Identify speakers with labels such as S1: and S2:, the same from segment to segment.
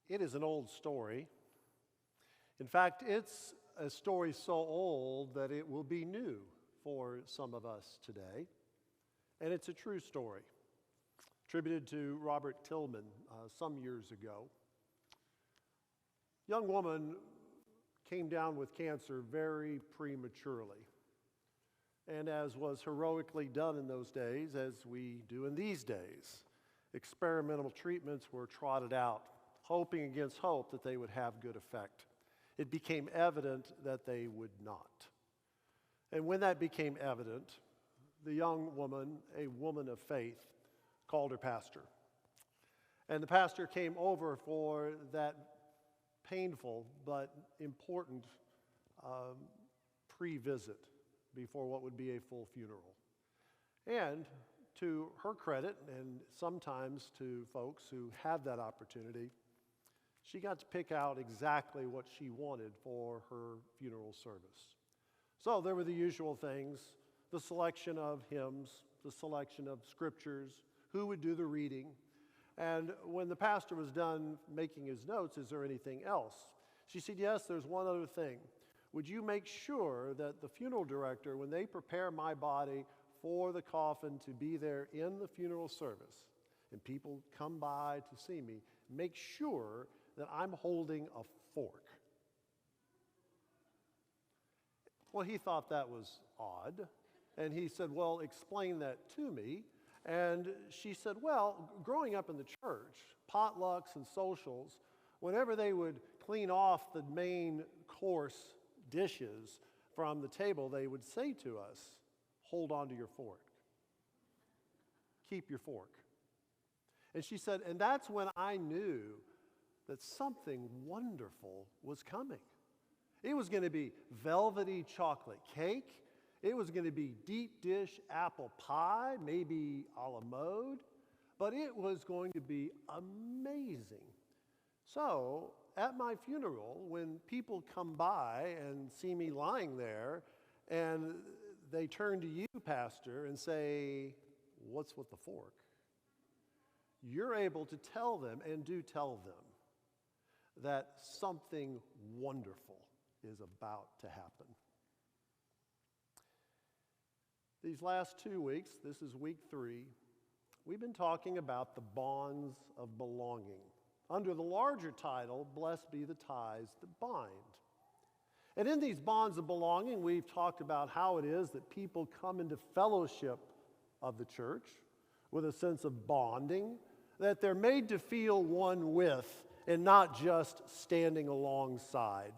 S1: It is an old story. In fact, it's a story so old that it will be new for some of us today. And it's a true story, attributed to Robert Tillman some years ago. A young woman came down with cancer very prematurely. And as was heroically done in those days, as we do in these days, experimental treatments were trotted out, hoping against hope that they would have good effect. It became evident that they would not. And when that became evident, the young woman, a woman of faith, called her pastor. And the pastor came over for that painful but important pre-visit before what would be a full funeral. And to her credit, and sometimes to folks who have that opportunity, she got to pick out exactly what she wanted for her funeral service. So there were the usual things, the selection of hymns, the selection of scriptures, who would do the reading. And when the pastor was done making his notes, is there anything else? She said, yes, there's one other thing. Would you make sure that the funeral director, when they prepare my body for the coffin to be there in the funeral service, and people come by to see me, make sure that I'm holding a fork. Well, he thought that was odd, and he said, well, explain that to me. And she said, well, growing up in the church, potlucks and socials, whenever they would clean off the main course dishes from the table, they would say to us, hold on to your fork. Keep your fork. And she said, and that's when I knew that something wonderful was coming. It was going to be velvety chocolate cake. It was going to be deep dish apple pie, maybe a la mode, but it was going to be amazing. So at my funeral, when people come by and see me lying there, and they turn to you, Pastor, and say, what's with the fork? You're able to tell them, and do tell them, that something wonderful is about to happen. These last 2 weeks, this is week 3, we've been talking about the bonds of belonging under the larger title, Blessed Be the Ties That Bind. And in these bonds of belonging, we've talked about how it is that people come into fellowship of the church with a sense of bonding, that they're made to feel one with and not just standing alongside.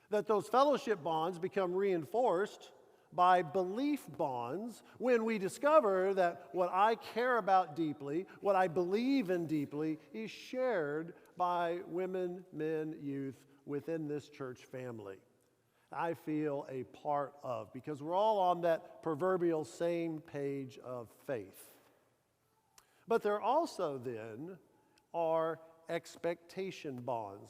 S1: That those fellowship bonds become reinforced by belief bonds when we discover that what I care about deeply, what I believe in deeply, is shared by women, men, youth within this church family. I feel a part of, because we're all on that proverbial same page of faith. But there also then are expectation bonds.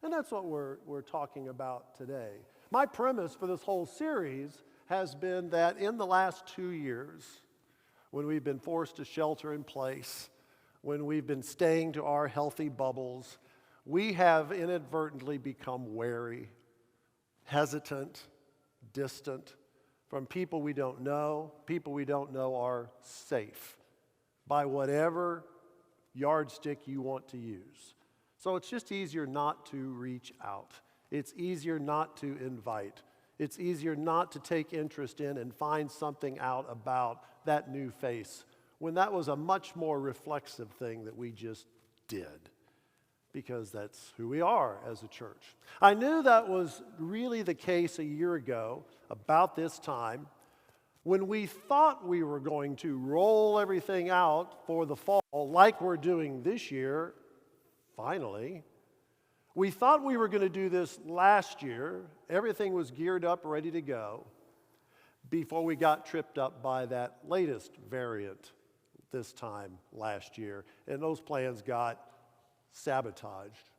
S1: And that's what we're talking about today. My premise for this whole series has been that in the last 2 years, when we've been forced to shelter in place, when we've been staying to our healthy bubbles, we have inadvertently become wary, hesitant, distant from people we don't know. People we don't know are safe by whatever yardstick you want to use. So it's just easier not to reach out. It's easier not to invite. It's easier not to take interest in and find something out about that new face when that was a much more reflexive thing that we just did, because that's who we are as a church. I knew that was really the case a year ago, about this time, when we thought we were going to roll everything out for the fall like we're doing this year, finally. We thought we were going to do this last year. Everything was geared up, ready to go, before we got tripped up by that latest variant this time last year. And those plans got sabotaged.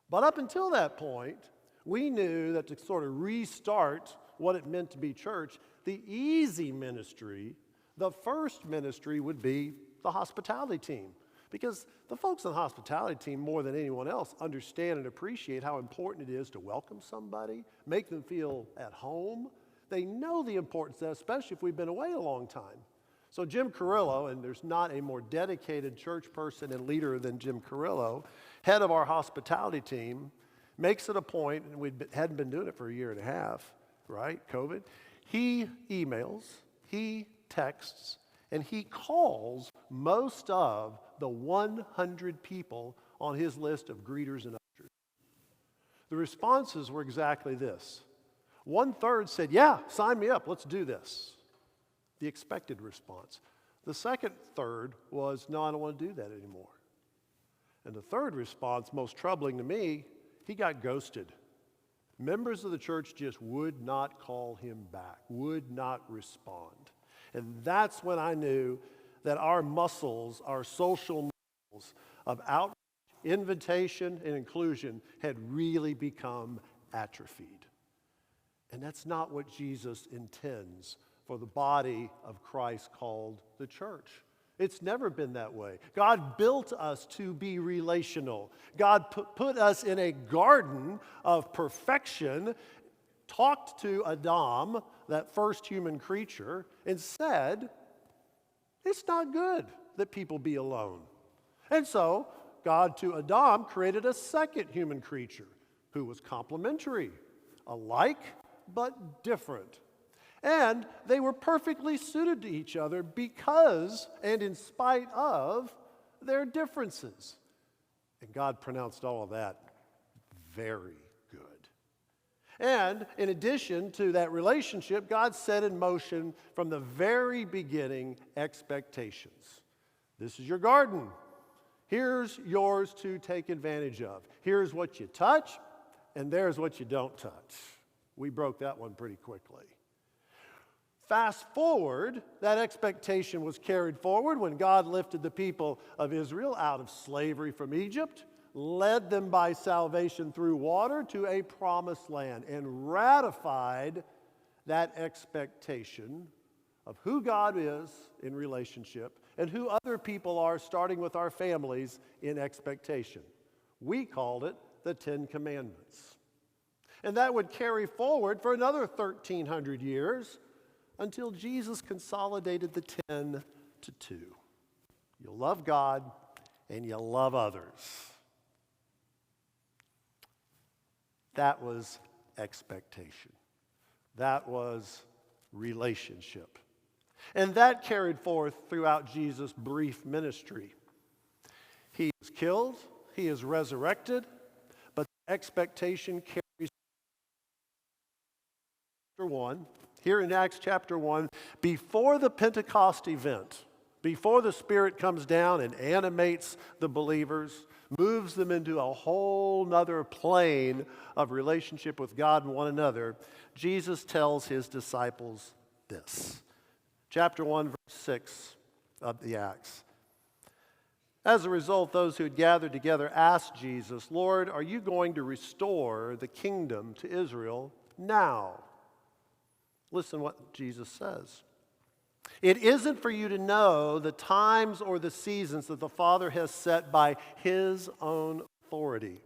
S1: But up until that point, we knew that to sort of restart what it meant to be church, the easy ministry, the first ministry would be the hospitality team. Because the folks on the hospitality team, more than anyone else, understand and appreciate how important it is to welcome somebody, make them feel at home. They know the importance of that, especially if we've been away a long time. So Jim Carrillo, and there's not a more dedicated church person and leader than Jim Carrillo, head of our hospitality team, makes it a point, and we hadn't been doing it for a year and a half, right, COVID. He emails, he texts, and he calls most of the 100 people on his list of greeters and ushers. The responses were exactly this. 1/3 said, yeah, sign me up, let's do this. The expected response. The second third was, no, I don't want to do that anymore. And the third response, most troubling to me, he got ghosted. Members of the church just would not call him back, would not respond. And that's when I knew that our muscles, our social muscles of outreach, invitation, and inclusion had really become atrophied. And that's not what Jesus intends for the body of Christ called the church. It's never been that way. God built us to be relational. God put us in a garden of perfection, talked to Adam, that first human creature, and said, it's not good that people be alone. And so, God to Adam created a second human creature who was complementary, alike but different. And they were perfectly suited to each other because, and in spite of, their differences. And God pronounced all of that very good. And in addition to that relationship, God set in motion from the very beginning expectations. This is your garden. Here's yours to take advantage of. Here's what you touch, and there's what you don't touch. We broke that one pretty quickly. Fast forward, that expectation was carried forward when God lifted the people of Israel out of slavery from Egypt, led them by salvation through water to a promised land, and ratified that expectation of who God is in relationship and who other people are, starting with our families, in expectation. We called it the Ten Commandments. And that would carry forward for another 1,300 years until Jesus consolidated the 10 to 2. You'll love God and you'll love others. That was expectation. That was relationship. And that carried forth throughout Jesus' brief ministry. He is killed, he is resurrected, but the expectation carries chapter 1. Here in Acts chapter 1, before the Pentecost event, before the Spirit comes down and animates the believers, moves them into a whole nother plane of relationship with God and one another, Jesus tells his disciples this. Chapter 1, verse 6 of the Acts. As a result, those who had gathered together asked Jesus, Lord, are you going to restore the kingdom to Israel now? Listen what Jesus says. It isn't for you to know the times or the seasons that the Father has set by his own authority.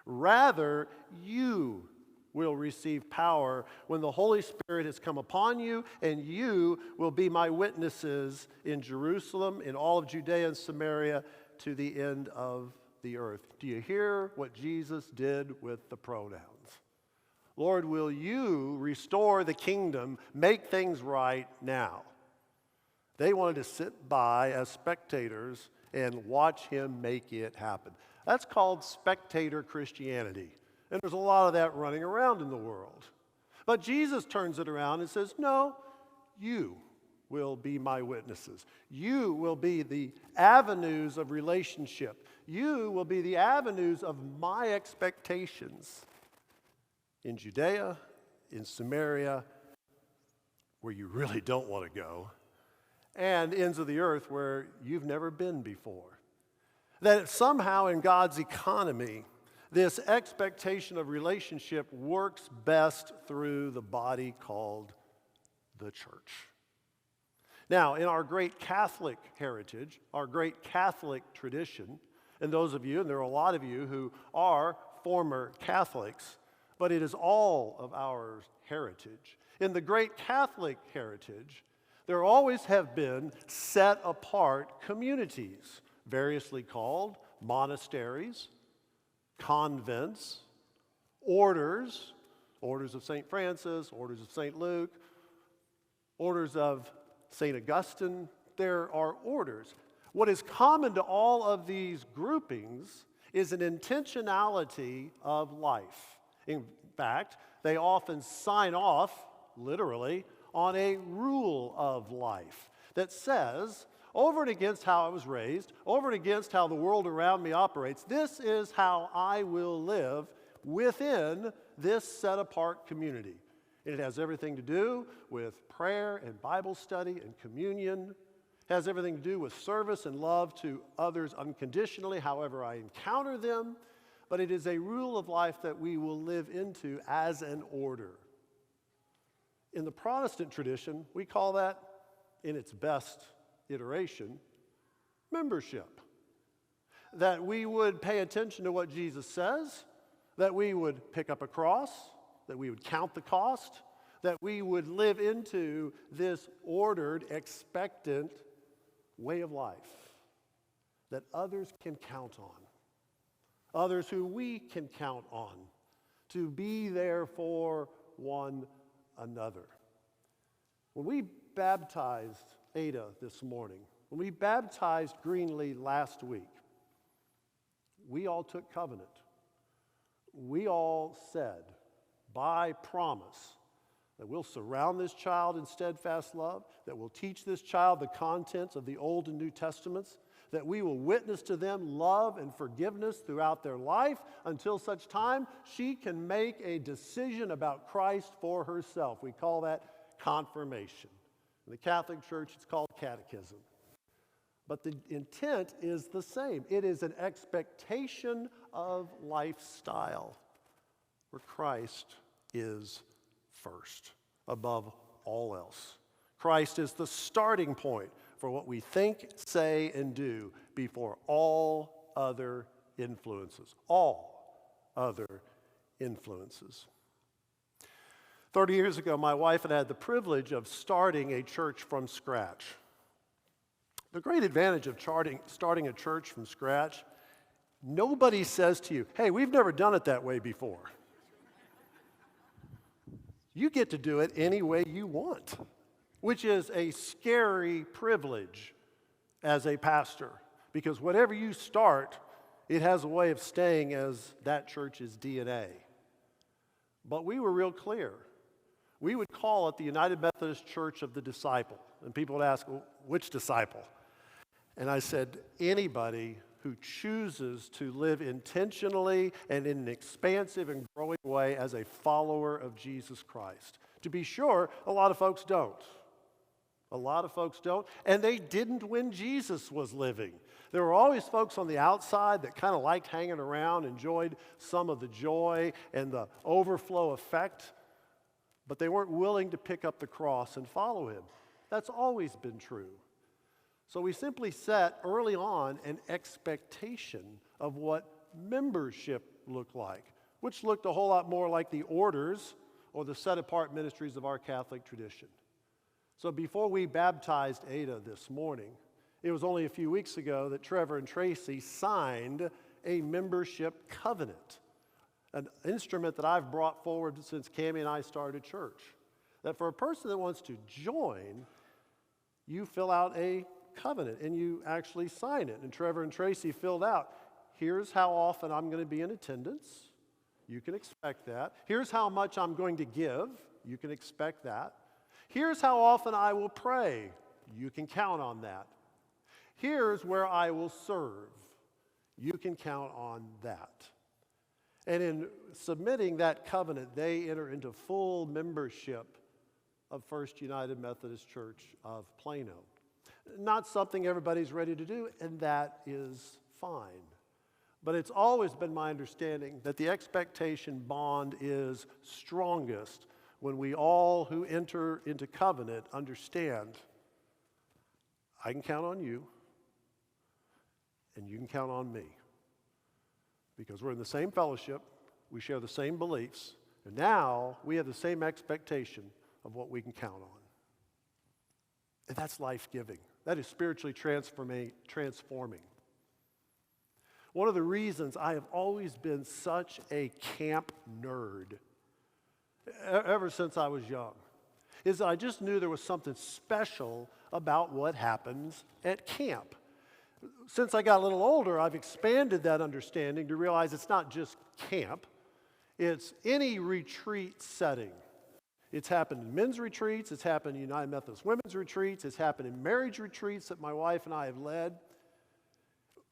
S1: Rather, you will receive power when the Holy Spirit has come upon you, and you will be my witnesses in Jerusalem, in all of Judea and Samaria, to the end of the earth. Do you hear what Jesus did with the pronouns? Lord, will you restore the kingdom, make things right now? They wanted to sit by as spectators and watch him make it happen. That's called spectator Christianity. And there's a lot of that running around in the world. But Jesus turns it around and says, no, you will be my witnesses. You will be the avenues of relationship. You will be the avenues of my expectations in Judea, in Samaria, where you really don't want to go, and ends of the earth where you've never been before. That somehow in God's economy, this expectation of relationship works best through the body called the church. Now, in our great Catholic heritage, our great Catholic tradition, and those of you, and there are a lot of you who are former Catholics, but it is all of our heritage. In the great Catholic heritage, there always have been set apart communities, variously called monasteries, convents, orders, orders of St. Francis, orders of St. Luke, orders of St. Augustine. There are orders. What is common to all of these groupings is an intentionality of life. In fact, they often sign off, literally, on a rule of life that says, over and against how I was raised, over and against how the world around me operates, this is how I will live within this set-apart community. And it has everything to do with prayer and Bible study and communion. It has everything to do with service and love to others unconditionally, however I encounter them. But it is a rule of life that we will live into as an order. In the Protestant tradition, we call that, in its best iteration, membership. That we would pay attention to what Jesus says, that we would pick up a cross, that we would count the cost, that we would live into this ordered, expectant way of life that others can count on, others who we can count on, to be there for one another. When we baptized Ada this morning, when we baptized Greenlee last week, we all took covenant. We all said, by promise, that we'll surround this child in steadfast love, that we'll teach this child the contents of the Old and New Testaments, that we will witness to them love and forgiveness throughout their life until such time she can make a decision about Christ for herself. We call that confirmation. In the Catholic Church, it's called catechism. But the intent is the same. It is an expectation of lifestyle where Christ is first, above all else. Christ is the starting point for what we think, say, and do before all other influences. All other influences. 30 years ago, my wife and I had the privilege of starting a church from scratch. The great advantage of starting a church from scratch, nobody says to you, hey, we've never done it that way before. You get to do it any way you want, which is a scary privilege as a pastor, because whatever you start, it has a way of staying as that church's DNA. But we were real clear. We would call it the United Methodist Church of the Disciple. And people would ask, well, which disciple? And I said, anybody who chooses to live intentionally and in an expansive and growing way as a follower of Jesus Christ. To be sure, a lot of folks don't. A lot of folks don't, and they didn't when Jesus was living. There were always folks on the outside that kind of liked hanging around, enjoyed some of the joy and the overflow effect, but they weren't willing to pick up the cross and follow him. That's always been true. So we simply set early on an expectation of what membership looked like, which looked a whole lot more like the orders or the set-apart ministries of our Catholic tradition. So before we baptized Ada this morning, it was only a few weeks ago that Trevor and Tracy signed a membership covenant, an instrument that I've brought forward since Cammie and I started church. That for a person that wants to join, you fill out a covenant and you actually sign it. And Trevor and Tracy filled out, here's how often I'm going to be in attendance. You can expect that. Here's how much I'm going to give. You can expect that. Here's how often I will pray. You can count on that. Here's where I will serve. You can count on that. And in submitting that covenant, they enter into full membership of First United Methodist Church of Plano. Not something everybody's ready to do, and that is fine. But it's always been my understanding that the expectation bond is strongest when we all who enter into covenant understand I can count on you, and you can count on me. Because we're in the same fellowship, we share the same beliefs, and now we have the same expectation of what we can count on. And that's life-giving. That is spiritually transforming. One of the reasons I have always been such a camp nerd, ever since I was young, is that I just knew there was something special about what happens at camp. Since I got a little older, I've expanded that understanding to realize it's not just camp, it's any retreat setting. It's happened in men's retreats, it's happened in United Methodist Women's retreats, it's happened in marriage retreats that my wife and I have led.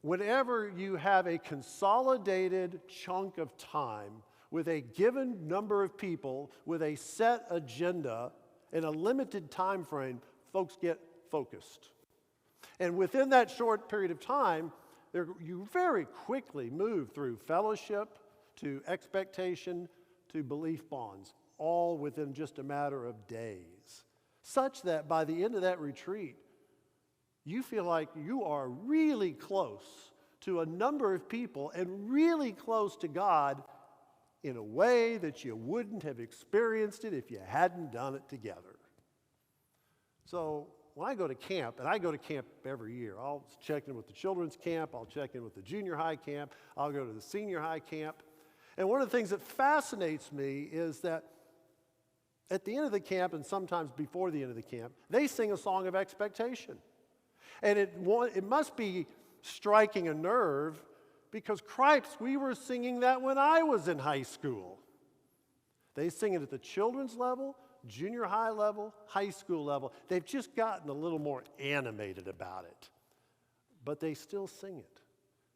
S1: Whenever you have a consolidated chunk of time with a given number of people, with a set agenda, and a limited time frame, folks get focused. And within that short period of time, you very quickly move through fellowship to expectation to belief bonds, all within just a matter of days, such that by the end of that retreat, you feel like you are really close to a number of people and really close to God in a way that you wouldn't have experienced it if you hadn't done it together. So when I go to camp, and I go to camp every year, I'll check in with the children's camp, I'll check in with the junior high camp, I'll go to the senior high camp. And one of the things that fascinates me is that at the end of the camp, and sometimes before the end of the camp, they sing a song of expectation. And it must be striking a nerve, because cripes, we were singing that when I was in high school. They sing it at the children's level, junior high level, high school level. They've just gotten a little more animated about it. But they still sing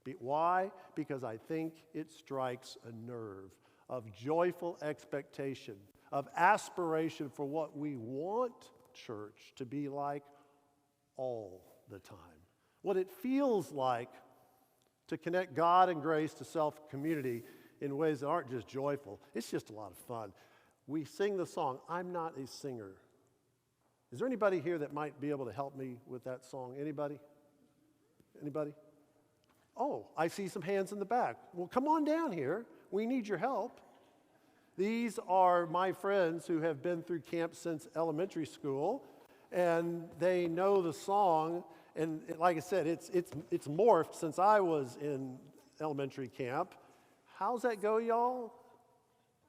S1: it. Why? Because I think it strikes a nerve of joyful expectation, of aspiration for what we want church to be like all the time. What it feels like to connect God and grace to self-community in ways that aren't just joyful. It's just a lot of fun. We sing the song, I'm Not a Singer. Is there anybody here that might be able to help me with that song? Anybody? Anybody? Oh, I see some hands in the back. Well, come on down here. We need your help. These are my friends who have been through camp since elementary school, and they know the song. And like I said, it's morphed since I was in elementary camp. How's that go, y'all?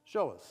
S1: Show us.